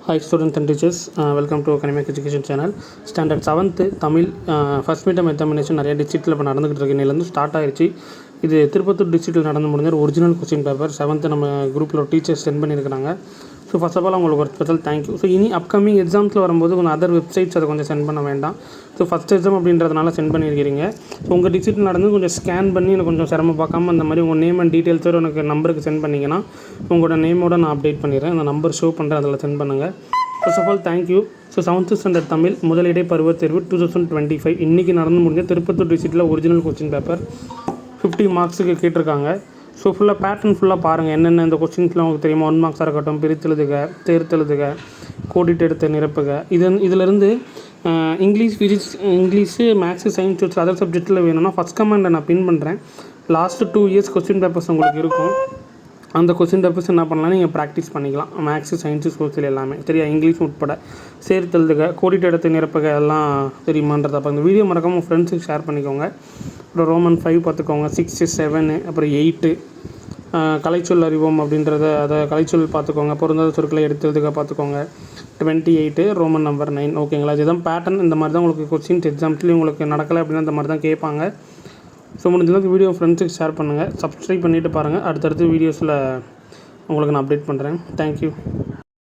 Hi students and teachers, welcome to Academic Education Channel. Standard 7th Tamil first midterm examination நிறைய டிஸ்ட்ரிக்ட்டில் இப்போ நடந்துகிட்டு இருக்கு. இன்னிலேருந்து ஸ்டார்ட் ஆயிடுச்சு. இது திருப்பத்தூர் டிஸ்ட்ரிக்ட்டில் நடந்து முடிஞ்ச ஒரு ஒரிஜினல் கொஸ்டின் பேப்பர் 7th நம்ம குரூப்பில் ஒரு டீச்சர்ஸ் சென்ட் பண்ணியிருக்காங்க. ஸோ ஃபர்ஸ்ட் ஆஃப் ஆல் அவங்களுக்கு ஒரு ஸ்பெஷல் தேங்க்யூ. ஸோ இனி அப்கமிங் எக்ஸாம்ஸில் வரும்போது கொஞ்சம் அதர் வெப்சைட்ஸ் அதை கொஞ்சம் சென்ட் பண்ண வேண்டாம். ஸோ ஃபஸ்ட் எக்ஸாம் அப்படின்றதுனால சென்ட் பண்ணியிருக்கிறீங்க. ஸோ உங்கள் டிஸ்ட்ரிக்ட் நடந்து கொஞ்சம் ஸ்கேன் பண்ணி எனக்கு கொஞ்சம் சிரமம் பார்க்காம அந்த மாதிரி உங்கள் நேம் அண்ட் டீட்டெயில்ஸோடு எனக்கு நம்பருக்கு சென்ட் பண்ணிங்கன்னா உங்களோட நேமோட நான் அப்டேட் பண்ணிடுறேன். அந்த நம்பர் ஷோ பண்ணுறேன், அதில் சென்ட் பண்ணுங்கள். First of all thank you. So 7th standard Tamil முதலிடை பருவத் தேர்வு 2025 இன்றைக்கி நடந்து முடிஞ்ச திருப்பத்தூர் டிஸ்ட்ரிக்ட்டில் ஒரிஜினல் கொஸ்டின் பேப்பர் 50 மார்க்ஸுக்கு கேட்டிருக்காங்க. ஸோ ஃபுல்லாக பேட்டர்ன் ஃபுல்லாக பாருங்கள். என்னென்ன இந்த கொஸ்டின்ஸ்லாம் உங்களுக்கு தெரியுமா? 1 மார்க்ஸாக இருக்கட்டும், பிரித்தெழுதுக, தேர்த்தெழுதுக, கோடிட்டு எடுத்து நிரப்புக, இதிலேருந்து English, physics, English, maths, science, other சப்ஜெக்ட்டில் வேணும்னா ஃபஸ்ட் கமெண்டை நான் பின் பண்ணுறேன். லாஸ்ட்டு 2 இயர்ஸ் கொஸ்டின் பேப்பர்ஸ் உங்களுக்கு இருக்கும். அந்த கொஸ்டின் பேப்பர்ஸ் என்ன பண்ணலாம், நீங்கள் ப்ராக்டிஸ் பண்ணிக்கலாம். மேக்ஸு, சயின்ஸு, சோசியல் எல்லாமே சரியா, இங்கிலீஷ் உட்பட. சேர்த்தெழுதுக, கோடிட்டு எடுத்து நிரப்புக எல்லாம் தெரியுமான்றதை அப்போ இந்த வீடியோ மறக்காமல் உங்கள் ஃப்ரெண்ட்ஸுக்கு ஷேர் பண்ணிக்கோங்க. அப்புறம் ரோமன் 5 பார்த்துக்கோங்க, 6, 7, அப்புறம் 8 கலைச்சொல் அறிவோம் அப்படின்றத அதை கலைச்சொல் பார்த்துக்கோங்க. பொருந்தாத சொற்களை எடுத்தெழுதுக பார்த்துக்கோங்க. 28 ரோமன் நம்பர் 9. ஓகேங்களா? இதுதான் பேட்டர்ன். இந்த மாதிரி தான் உங்களுக்கு கொஸ்டின்ஸ் எக்ஸாம்ஸ்லேயும் உங்களுக்கு நடக்கலை அப்படின்னா இந்த மாதிரி தான் கேட்பாங்க. ஸோ முடிஞ்சளவுக்கு வீடியோ ஃப்ரெண்ட்ஸுக்கு ஷேர் பண்ணுங்கள். சப்ஸ்கிரைப் பண்ணிவிட்டு பாருங்கள். அடுத்தடுத்து வீடியோஸில் உங்களுக்கு நான் அப்டேட் பண்ணுறேன். தேங்க்யூ.